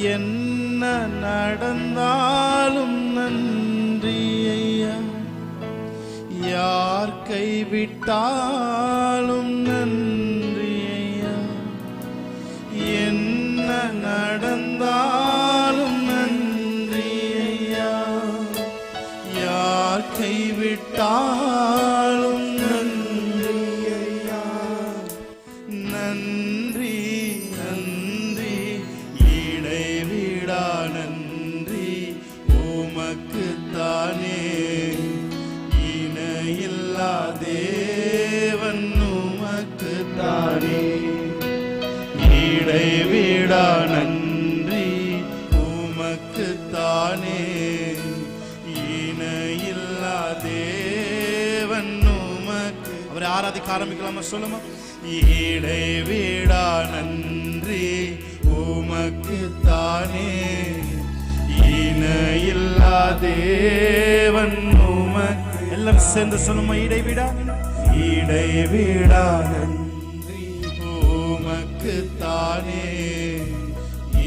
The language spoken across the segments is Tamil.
என்ன நடந்தாலும் நன்றி ஐயா, யார் கைவிட்டாலும் நன்றி ஐயா, என்ன நடந்தாலும் நன்றி ஐயா, யார் கைவிட்டாலும் நன்றி ஐயா. நன்றி நன்றி இடைவிடா நன்றி உமக்குத்தானே, இணையில்லா தேவன் உமக்குத்தானே. இடைவிடா நன்றி உமக்குத்தானே, இணையில்லா தேவன் உமக்கு. அவரை ஆராதிக்க ஆரம்பிக்கலாமா? சொல்லுமா. இடைவிடா நன்றி உமக்குத்தானே, இணையில்லா தேவன் உமக்கு. எல்லாம் சேர்ந்து சொல்லுமா. இடைவிடா இடைவிடா நன்றி உமக்குத்தானே,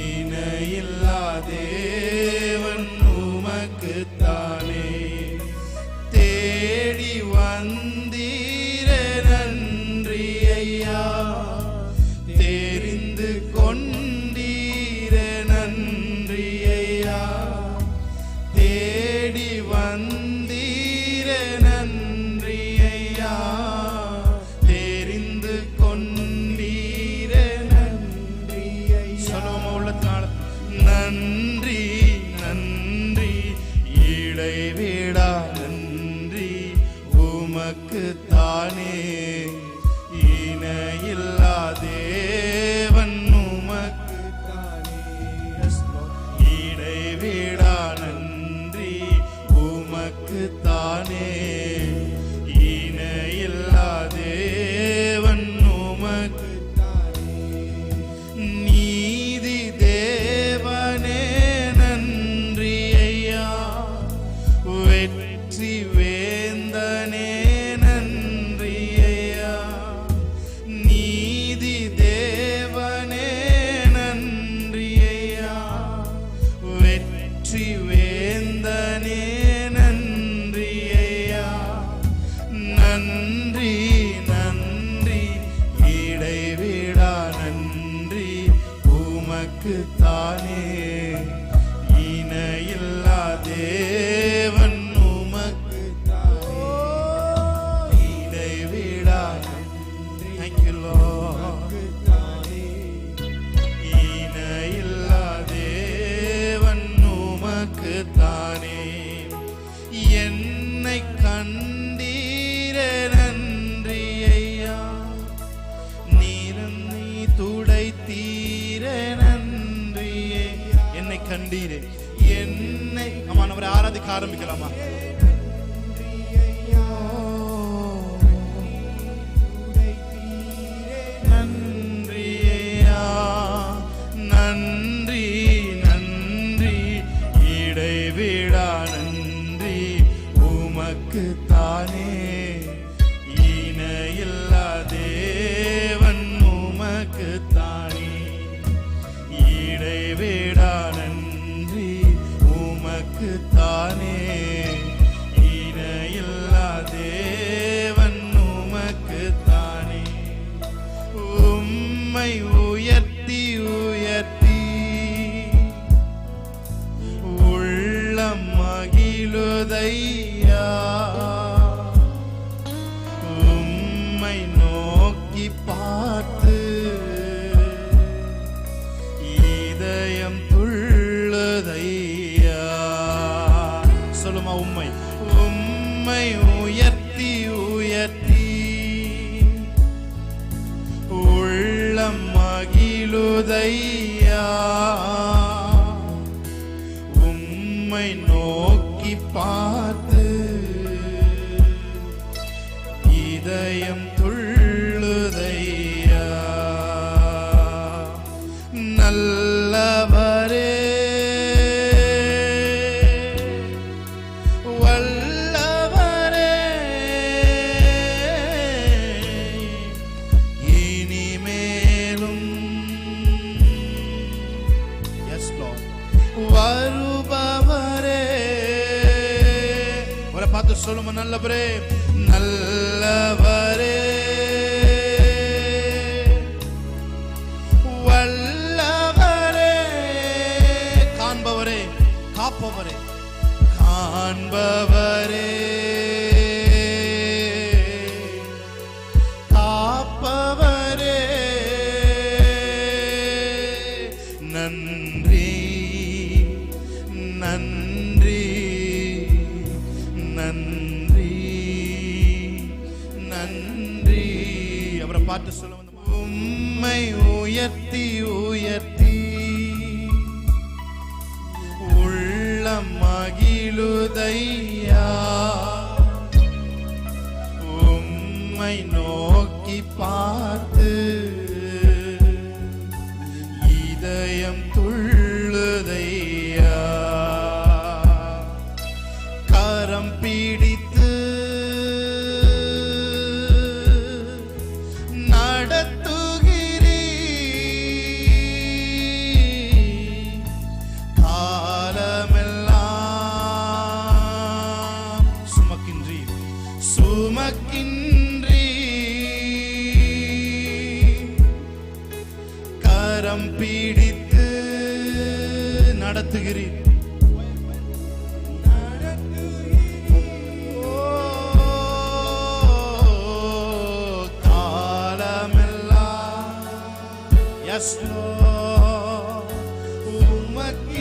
இணையில்லா தேவன் உமக்குத்தானே. தேடி வந்தீரே நன்றி ஐயா, தெரிந்து கொண்டீரே நன்றி ஐயா, தேடி வந்தீரே நன்றி ஐயா, தெரிந்து கொண்டீரே நன்றி ஐயா. சொல்லுவோமா உள்ளத்தினால. நன்றி நன்றி இடைவிடா நன்றி உமக்குத்தானே, இணையில்லா தேவன் உமக்குத்தானே. இடைவிடா நன்றி உமக்குத்தானே, இணையில்லா தேவன் உமக்குத்தானே. நீதி தேவனே நன்றி ஐயா, வெற்றி வேந்தனே நன்றி ஐயா, நீதி தேவனே நன்றி ஐயா, வெற்றி வேந்தனே நன்றி ஐயா. நன்றி நன்றி இடைவிடா நன்றி உமக்குத்தானே, இணையில்லா தேவன் உமக்குத்தானே. இடைவிடா நன்றி. Thank you Lord. இணையில்லா தேவன் உமக்குத்தானே. என்னை கண்டீரே நன்றி ஐயா, நீரன்னை துடைத்தீரே நன்றி ஐயா. என்னை கண்டீரே, என்னை. ஆமா, அவரை ஆராதிக்க ஆரம்பிக்கலாமா? நன்றி ஐயா, நன்றி நன்றி இடைவிடா நன்றி உமக்குத்தானே, இணையில்லா தேவன் உமக்குத்தானே. இடைவிடா நன்றி உமக்குத்தானே, இணையில்லா தேவன் உமக்குத்தானே. உம்மை உயர்த்தி உயர்த்தி உள்ளம் மகிழுதையா, உம்மை நோக்கி பார்த்து இதயம் துள்ளுதையா. சொல்லுமா. உம்மை உம்மை உயர்த்தி உயர்த்தி உள்ளம் மகிழுதையா, உம்மை நோக்கி பார்த்து இதயம் துள்ளுதையா. நல்லவரே வல்லவரே, இனிமேலும். Yes Lord. சொல்லுமா, நல்லவரே நல்லவரே வல்லவரே, காண்பவரே காப்பவரே, காண்பவரே காப்பவரே, நன்றி நன்றி நன்றி நன்றி. அவரை பார்த்து சொல்ல வந்து, உம்மை உயர்த்தி உயர்த்தி உள்ளம் மகிழுதையா, உம்மை நோக்கி பார்த்து இதயம் துள்ளுதையா, கரம் பிடித்து நடத்துகிறீர், காலமெல்லாம் சுமக்கின்றீர் சுமக்கின்றீர், கரம் பிடித்து நடத்துகிறீர். Yes, Lord, உமக்கின்றீர்,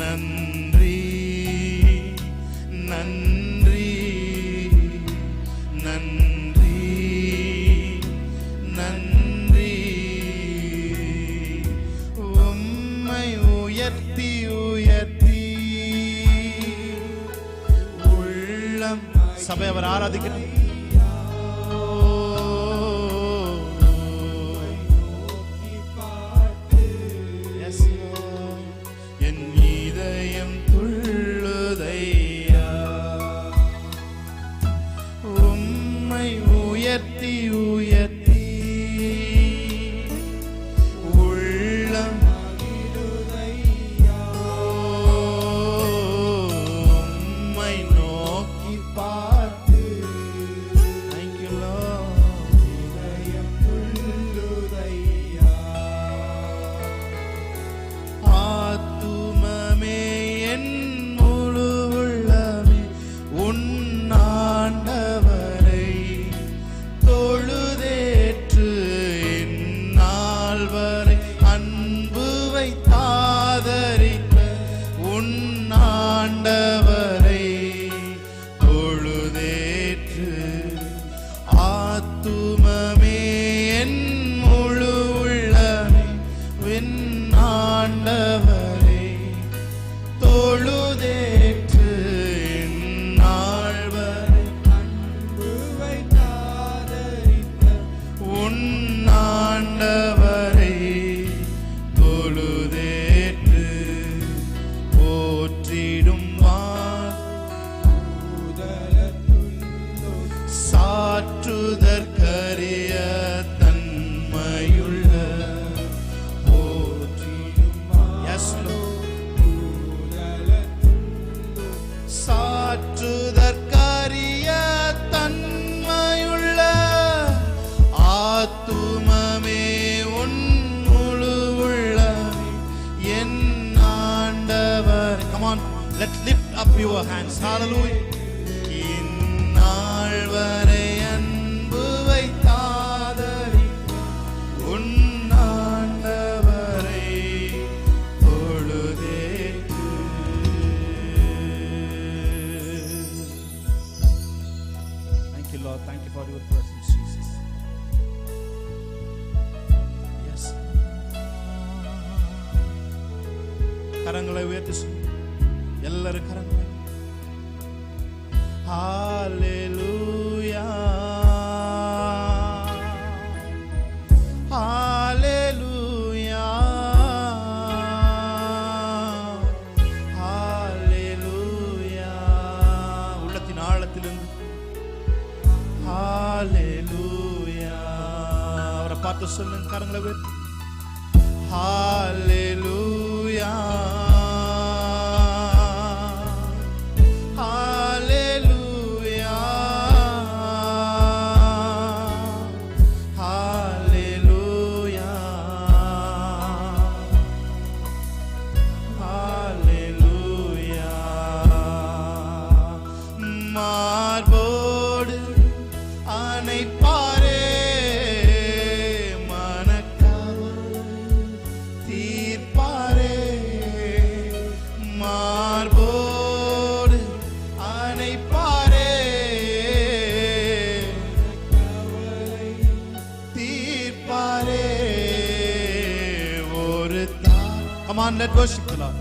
நன்றி நன்றி நன்றி நன்றி. உம்மை உயர்த்தி உயர்த்தி உள்ளம். சபை அவர் ஆராதிக்கிறார். உயர்த்தி உயர்த்தி உள்ளம் உம்மை நோக்கி பார்த்து, Thank you Lord, இதயம் துள்ளுதையா, ஆத்துமமே என் முழு உள்ளமே உன் ஆண்டவரை தொழுதேற்று, இந்நாள் வரை அன்பு வைத்தாதரித்த உன் ஆண்டவரை தொழுதேற்று, ஆத்துமமே என் முழு உள்ளமே என் ஆண்டவரை தொழுதேற்று, இந்நாள் வரை அன்பு வைத்தாதரித்த உன் ஆண்டவரை தொழுதேற்று, போற்றிடும் சாற்றுதற்கரிய தன்மையுள்ள, Yes Lord, சாற்றுதற்கரிய தன்மையுள்ள ஆத்துமமே உன் முழு உள்ளமே என் ஆண்டவர். Come on, let's lift up your hands. Hallelujah. இந்நாள் வரை அன்பு வைத்தாதரி உன் ஆண்டவரை தொழுதேற்று. Thank you Lord, thank you for your presence Jesus. Yes. கரங்களை உயர்த்தி எல்லாரும் கரங்களை. Hallelujah, Hallelujah, Hallelujah. உள்ளத்தின் ஆழத்திலிருந்து Hallelujah. அவரை பார்த்து சொல்லுங்க, கரங்களை உயர்த்தி. Hallelujah, on, let worship the Lord.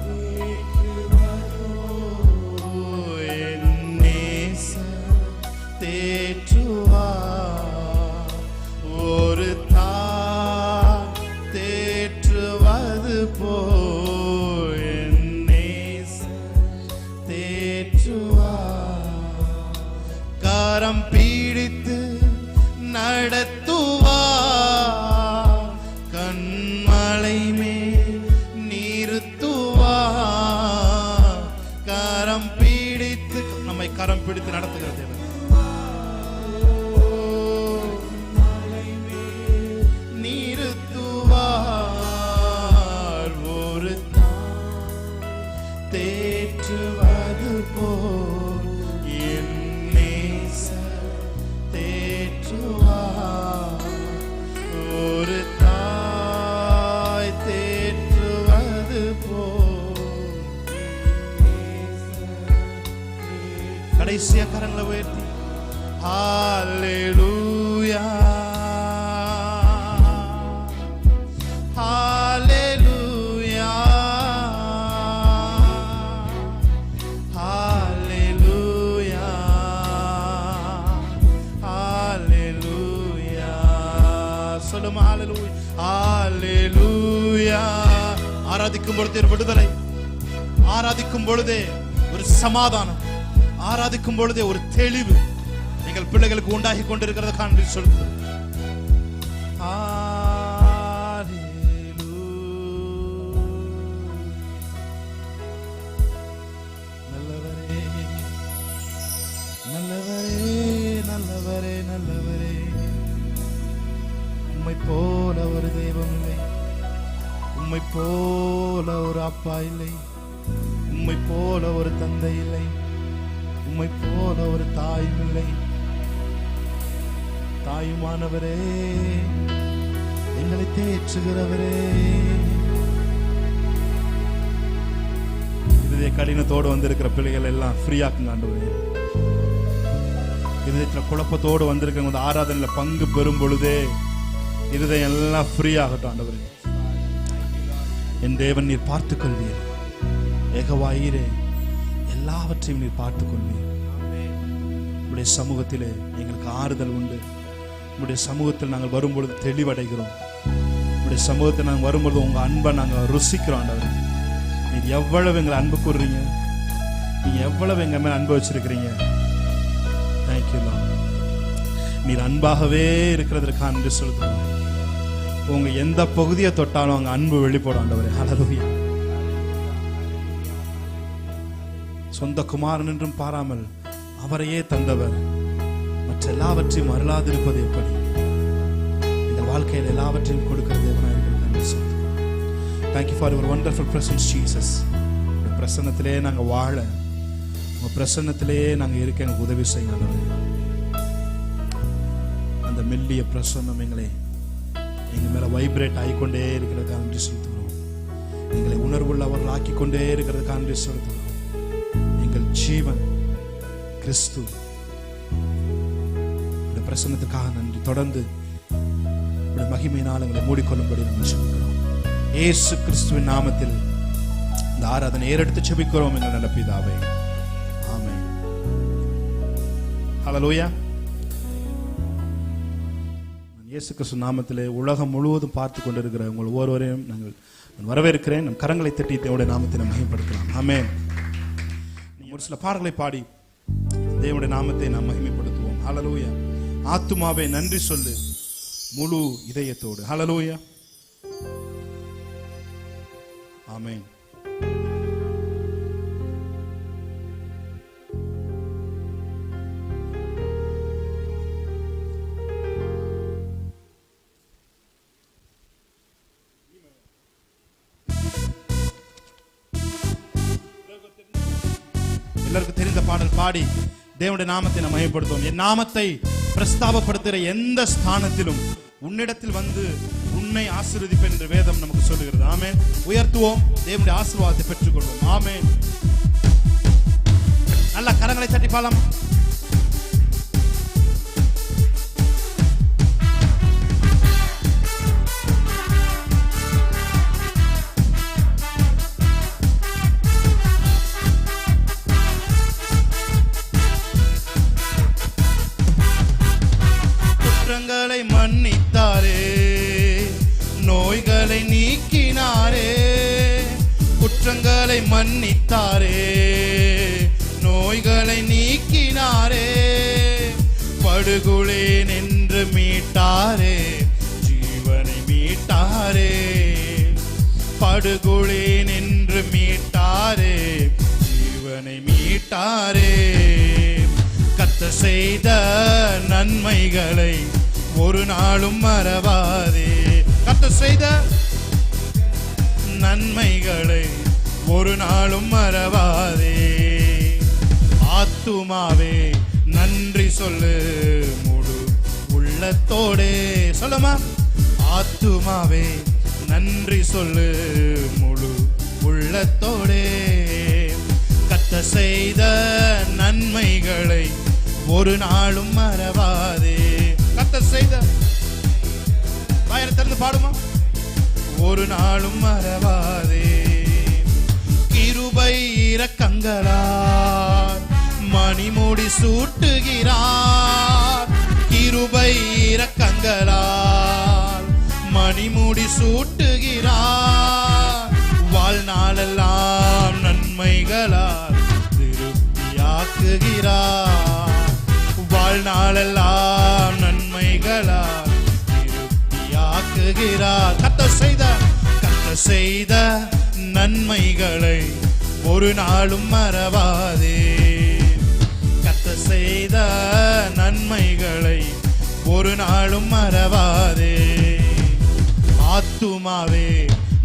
தேற்றுவார் ஒரு தாய் தேற்றுவது போல் என் நேசர் தேற்றுவார். கரம் பிடித்து நடத்துவார், கண்மலை மேல் நிறுத்துவார். கரம் பிடித்து, நம்மை கரம் பிடித்து நடத்துகிறது தேவன். கடைசியா கரங்களை உயர்த்தி ஹalleluya ஹalleluya ஹalleluya ஹalleluya சொல்லுமா ஹalleluya ஹalleluya. ஆராதிக்கும் பொழுதே ஒரு விடுதலை, ஆராதிக்கும் பொழுதே ஒரு சமாதானம், ஆராதிக்கும் பொழுதே ஒரு தெளிவு எங்கள் பிள்ளைகளுக்கு உண்டாகி கொண்டிருக்கிறத காண்பி சொல்லுங்கள். நல்லவரே நல்லவரே நல்லவரே நல்லவரே, உம்மை போல ஒரு தெய்வம் இல்லை, உம்மை போல ஒரு அப்பா இல்லை, உம்மை போல ஒரு தந்தை இல்லை, உம்மை போல ஒரு தாயும் இல்லை. தாயுமானவரே, எங்களை தேற்றுகிறவரே, இதய கடினத்தோடு வந்திருக்கிற பிள்ளைகள் எல்லாம் ஃப்ரீயாக்குங்க ஆண்டவரே. இதயத்தில் குழப்பத்தோடு வந்திருக்கிற ஆராதனையில பங்கு பெறும் பொழுதே இதயம் எல்லாம் ஃப்ரீ ஆகட்டும் ஆண்டவரே. என் தேவன் நீர் பார்த்துக் கொள்வீர், ஏகவாயிரே எல்லாவற்றையும் நீர் பார்த்துக் கொள்வீர். உடைய சமூகத்திலே எங்களுக்கு ஆறுதல் உண்டு. உடைய சமூகத்தில் நாங்கள் வரும்பொழுது தெளிவடைகிறோம். உடைய சமூகத்தில் நாங்கள் வரும்பொழுது உங்க அன்பை நாங்கள் ருசிக்கிறோம் ஆண்டவரே. நீங்க எவ்வளவு எங்களை அன்பு கூறுறீங்க, நீங்க எவ்வளவு எங்க மேல அன்பு வச்சிருக்கிறீங்க. Thank you Lord. நீர் அன்பாகவே இருக்கிறதற்காக நன்றி சொல்லுகிறோம். உங்க எந்த பகுதியை தொட்டாலும் அங்க அன்பு வெளிப்படும் ஆண்டவரே. ஹல்லேலூயா. சொந்த குமாரன் என்றும் பாராமல் அவரையே தந்தவர் மற்ற எல்லாவற்றையும் அருளாதிருப்பது எப்படி? எங்கள் வாழ்க்கையில் எல்லாவற்றையும் கொடுக்கிற தேவனாய் இருக்கிறது. Thank you for your wonderful presence Jesus. உங்க பிரசன்னத்திலே நாங்கள் வாழ, உங்க பிரசன்னத்திலே நாங்கள் இருக்க எனக்கு உதவி செய்யுங்க. அந்த மெல்லிய பிரசன்னம் எங்களை எங்க மேல வைப்ரேட் ஆகிக்கொண்டே இருக்கிறதுக்காக நன்றி செலுத்துகிறோம். எங்களை உணர்வுள்ளவர்கள் ஆக்கிக்கொண்டே இருக்கிறதுக்காக நன்றி செலுத்துகிறோம். எங்கள் ஜீவன் கிறிஸ்து, இந்த பிரசன்னத்துக்காக நன்றி. தொடர்ந்து மகிமையினால் எங்களை மூடிக்கொள்ளும்படி நாங்கள் செபிக்கிறோம். இயேசு கிறிஸ்துவின் நாமத்தில் இந்த ஆராதனை ஏறெடுத்து செபிக்கிறோம் எங்கள் நல்ல பிதாவே. ஆமென். ஹல்லேலூயா. இயேசு கிறிஸ்து நாமத்திலே உலகம் முழுவதும் பார்த்து கொண்டிருக்கிற உங்கள் ஒவ்வொருவரையும் நாங்கள் வரவேற்கிறேன். நம் கரங்களை தட்டி தேவனுடைய நாமத்தை நாம் மகிமைப்படுத்தலாம். ஆமென். ஒரு சில பாடல்களை பாடி தேவனுடைய நாமத்தை நாம் மகிமைப்படுத்துவோம். ஹல்லேலூயா. ஆத்துமாவே நன்றி சொல்லு முழு இதயத்தோடு. ஹல்லேலூயா. ஆமென். எல்லாருக்கும் தெரிந்த பாடல் பாடி தேவனுடைய நாமத்தை நாம் மகிமைப்படுத்துவோம். என் நாமத்தை பிரஸ்தாபப்படுத்துகிற எந்த ஸ்தானத்திலும் உன்னிடத்தில் வந்து உன்னை ஆசீர்வதிப்பேன் என்ற வேதம் நமக்கு சொல்லுகிறது. ஆமென். உயர்த்துவோம், தேவனுடைய ஆசீர்வாதத்தை பெற்றுக்கொள்வோம். ஆமென். நல்ல கரங்களை தட்டி பாடலாம். மன்னித்தாரே, நோய்களை நீக்கினாரே, படுகொலேன் என்று மீட்டாரே, ஜீவனை மீட்டாரே, படுகொலேன் என்று மீட்டாரே, ஜீவனை மீட்டாரே. கர்த்தர் செய்த நன்மைகளை ஒரு நாளும் மறவாதே. கர்த்தர் செய்த நன்மைகளை ஒரு நாளும் மறவாதே. ஆத்துமாவே நன்றி சொல்லு முழு உள்ளத்தோடே. சொல்லுமா, ஆத்துமாவே நன்றி சொல்லு முழு உள்ளத்தோடே. கர்த்தர் செய்த நன்மைகளை ஒரு நாளும் மறவாதே. கர்த்தர் செய்த, வாயை திறந்து பாடுமா, ஒரு நாளும் மறவாதே. கிருபை இரக்கங்களால் மணிமுடி சூட்டுகிறார், கிருபை இரக்கங்களால் மணிமுடி சூட்டுகிறார். வாழ்நாளெல்லாம் நன்மைகளால் திருப்தியாக்குகிறார், வாழ்நாளெல்லாம் நன்மைகளால் திருப்தியாக்குகிறார். கர்த்தர் செய்த நன்மைகளை ஒரு நாளும் மறவாதே. கர்த்தர் செய்த நன்மைகளை ஒரு நாளும் மறவாதே. ஆத்துமாவே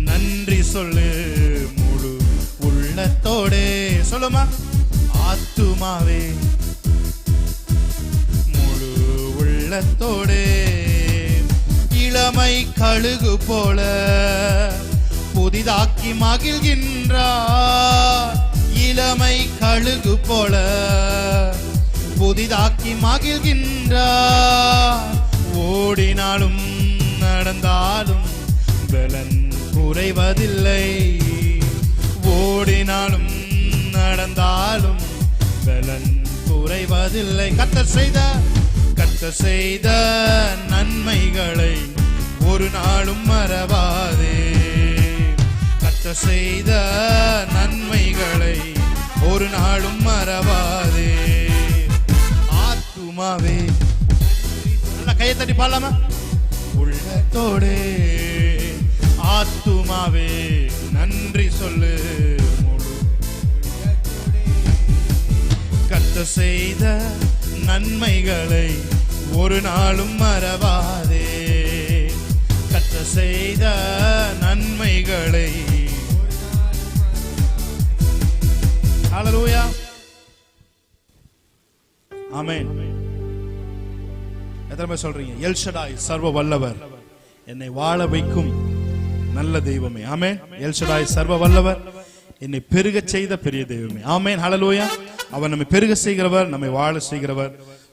நன்றி சொல்லு முழு உள்ளத்தோடே. சொல்லுமா, ஆத்துமாவே முழு உள்ளத்தோடே. இளமை கழுகு போல புதிதாக்கி மகிழ்கின்றார், இளமை கழுகு போல புதிதாக்கி மகிழ்கின்றார். ஓடினாலும் நடந்தாலும் பலன் குறைவதில்லை, ஓடினாலும் நடந்தாலும் பலன் குறைவதில்லை. கர்த்தர் செய்த நன்மைகளை ஒரு நாளும் மறவாதே. கர்த்தர் செய்த நன்மைகளை ஒரு நாளும் மறவாதே. ஆத்துமாவே, நல்ல கையை தட்டி பாடலாமா, உள்ளத்தோடே. ஆத்துமாவே நன்றி சொல்லு முழு. கர்த்தர் செய்த நன்மைகளை ஒரு நாளும் மறவாதே. கர்த்தர் செய்த நன்மைகளை. ஹல்லேலூயா, ஆமென். எத்தனை பேர் சொல்றீங்க, எல் ஷடாய் சர்வ வல்லவர், என்னை வாழ வைக்கும் நல்ல தெய்வமே. ஆமென். எல் ஷடாய் சர்வ வல்லவர், என்னை பெருக செய்த பெரிய தெய்வமே. ஆமென். ஹல்லேலூயா. அவர் நம்மை பெருக செய்கிறவர், நம்மை வாழ செய்கிறவர்.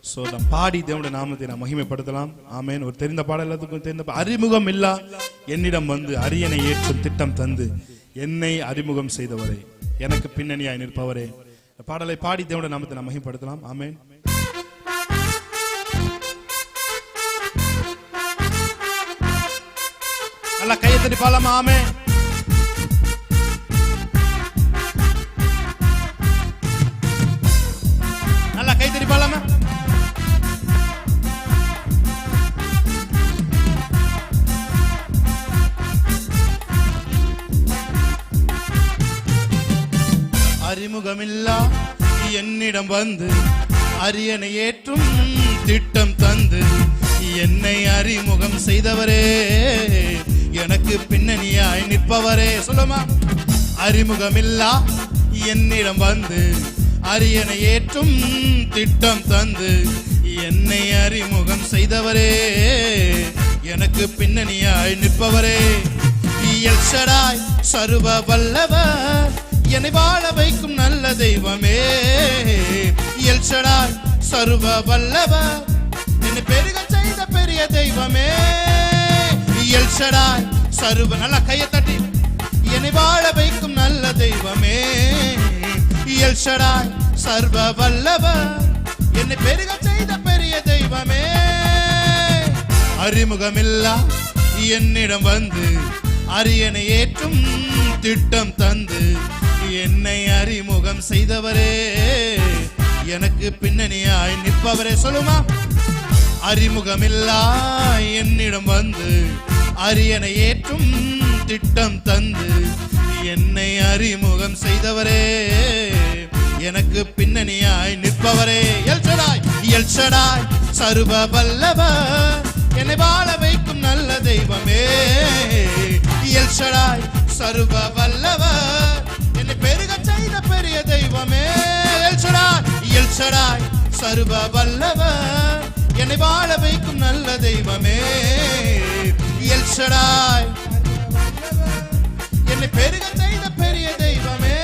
சோ நாம் பாடி தேவனுடைய நாமத்தை நாம் மகிமைப்படுத்தலாம். ஆமென். ஒரு தெரிந்த பாடல், எல்லாத்துக்கும் தெரிந்த அறிமுகம் இல்லா என்னிடம் வந்து அரியணை ஏற்றும் திட்டம் தந்து என்னை அறிமுகம் செய்தவரே, எனக்கு பின்னணியாய் நிற்பவரே. பாடலை பாடி தேவனுடைய நாமத்தை நாம் மகிமைப்படுத்தலாம். ஆமென். நல்லா கையை தட்டி பாடலாமா? ஆமென். நல்லா கை தட்டி பாடலாமா? அறிமுகமில்லா என்னிடம் வந்து அரியணை ஏற்றும் திட்டம் தந்து என்னை அறிமுகம் செய்தவரே, எனக்கு பின்னணியாய் நிற்பவரே. சொல்லுமா, அறிமுகமில்லா என்னிடம் வந்து அரியணை ஏற்றும் திட்டம் தந்து என்னை அறிமுகம் செய்தவரே, எனக்கு பின்னணியாய் நிற்பவரே. எல் ஷடாய் சர்வ வல்லவர், என்னை வாழ வைக்கும் நல்ல தெய்வமே. எல் ஷடாய் சர்வ வல்லவர், என்னை பெருக செய்த பெரிய தெய்வமே. எல் ஷடாய் சர்வ, நல்ல கையை தட்டி, என்னை வாழ வைக்கும் நல்ல தெய்வமே. எல் ஷடாய் சர்வ வல்லவர், என்னை பெருக செய்த பெரிய தெய்வமே. அறிமுகமில்லா என்னிடம் வந்து அரியணை ஏற்றும் திட்டம் தந்து என்னை அறிமுகம் செய்தவரே, எனக்கு பின்னணியாய் நிற்பவரே. சொல்லுமா, அறிமுகமில்லா என்னிடம் வந்து அரியணை ஏற்றும் திட்டம் தந்து என்னை அறிமுகம் செய்தவரே, எனக்கு பின்னணியாய் நிற்பவரே. எல்ஷடாய், எல்ஷடாய், சர்வ வல்லவர், என்னை வாழ வைக்கும் நல்ல தெய்வமே. எல்ஷடாய், சர்வ வல்லவர், என்னை பெருக செய்த பெரிய தெய்வமே. எல்ஷடாய், எல்ஷடாய், சர்வ வல்லவர், என்னை வாழ வைக்கும் நல்ல தெய்வமே. எல்ஷடாய், என்னை பெருக செய்த பெரிய தெய்வமே.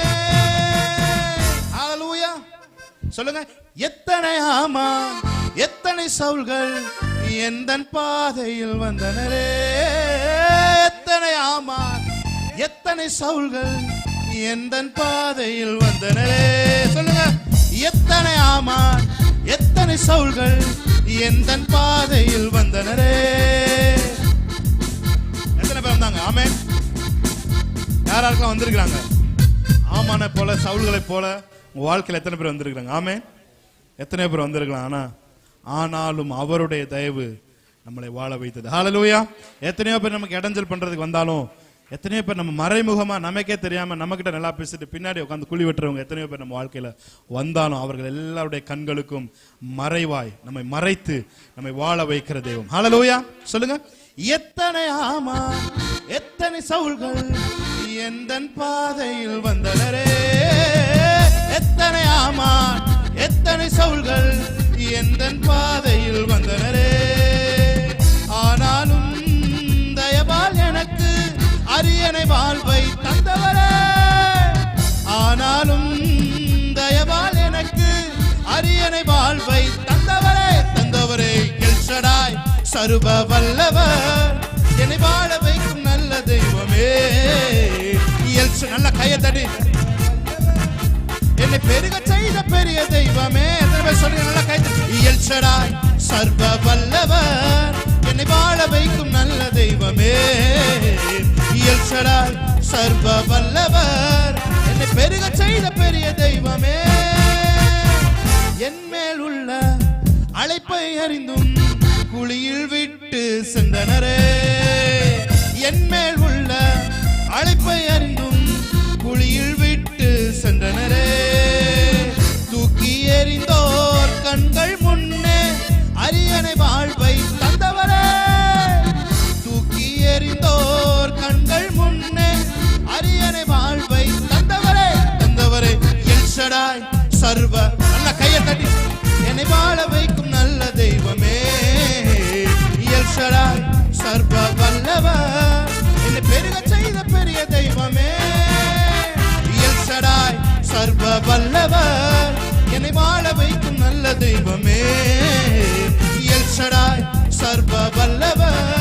ஹல்லேலூயா. சொல்லுங்க, எத்தனை ஆமான் எத்தனை சவுல்கள் எந்தன் பாதையில் வந்தனரே. எத்தனை ஆமான் எத்தனை சவுல்கள் எந்தன் பாதையில் வந்தனரே. சொல்லுங்க, எத்தனை ஆமான் எத்தனை சவுல்கள் எந்தன் பாதையில் வந்தனரே. எத்தனை பேர் வந்தாங்க? ஆமென். யாராருக்கெல்லாம் வந்திருக்கிறாங்க? ஆமானை போல சவுல்களை போல உங்க வாழ்க்கையில் எத்தனை பேர் வந்திருக்கிறாங்க? ஆமென். எத்தனை பேர் வந்திருக்கலாம்? ஆனாலும் அவருடைய தயவு நம்மளை வாழ வைத்தது. ஹல்லேலூயா. எத்தனையோ பேர் நமக்கு இடைஞ்சல் பண்றதுக்கு வந்தாலும், எத்தனையோ பேர் நம்ம மறைமுகமா நமக்கே தெரியாம நம்ம கிட்ட நல்லா பேசிட்டு பின்னாடி உட்காந்து குழி வெட்டுறவங்க எத்தனையோ பேர் நம்ம வாழ்க்கையில வந்தாலும், அவர்கள் எல்லாருடைய கண்களுக்கும் மறைவாய் நம்மை மறைத்து நம்மை வாழ வைக்கிற தெய்வம். ஹல்லேலூயா. சொல்லுங்க, எத்தனை ஆமான் எத்தனை சவுல்கள் எந்தன் பாதையில் வந்தனரே. எத்தனை ஆமான் எத்தனை சவுல்கள் எந்தன் பாதையில் வந்தனரே. ஆனாலும் தயவால் எனக்கு அரியணை வாழ்வை தந்தவரே. ஆனாலும் தயவால் எனக்கு அரியணை வாழ்வை தந்தவரே. தந்தவரே, எல்ஷடாய், சர்வ வல்லவர், என்னை வாழ வைக்கும் நல்ல தெய்வமே. நல்ல கையை தட்டி, என்னை பெருக செய்த பெரிய தெய்வமே. சொல்லுங்க, நல்ல கை தட்டி. எல்ஷடாய், சர்வ வல்லவர், என்னை வாழ வைக்கும் நல்ல தெய்வமே. எல்ஷடாய், சர்வ வல்லவர், என்னை பெருக செய்த பெரிய தெய்வமே. என் மேல் உள்ள அழைப்பை அறிந்தும் குழியில் விட்டு சென்றனரே. என் மேல் உள்ள அழைப்பை அறிந்தும் குழியில் விட்டு சென்றனரே. தூக்கி எறிந்தோர் கண்கள் முன்னே அரியணை வாழ்வை தந்தவரே. தூக்கி எறிந்தோர் கண்கள் முன்னே அரியணை வாழ்வை தந்தவரே. தந்தவரே, எல்ஷடாய், சர்வ, நல்ல கையை தட்டி, என்னை வாழ வைக்கும் நல்ல தெய்வமே. எல்ஷடாய், சர்வ வல்லவர், என்னை பெருக செய்த பெரிய தெய்வமே. எல்ஷடாய், சர்வ வல்லவர், என்னை வாழ வைக்கும் நல்ல தெய்வமே. எல்ஷடாய், சர்வ வல்லவர்,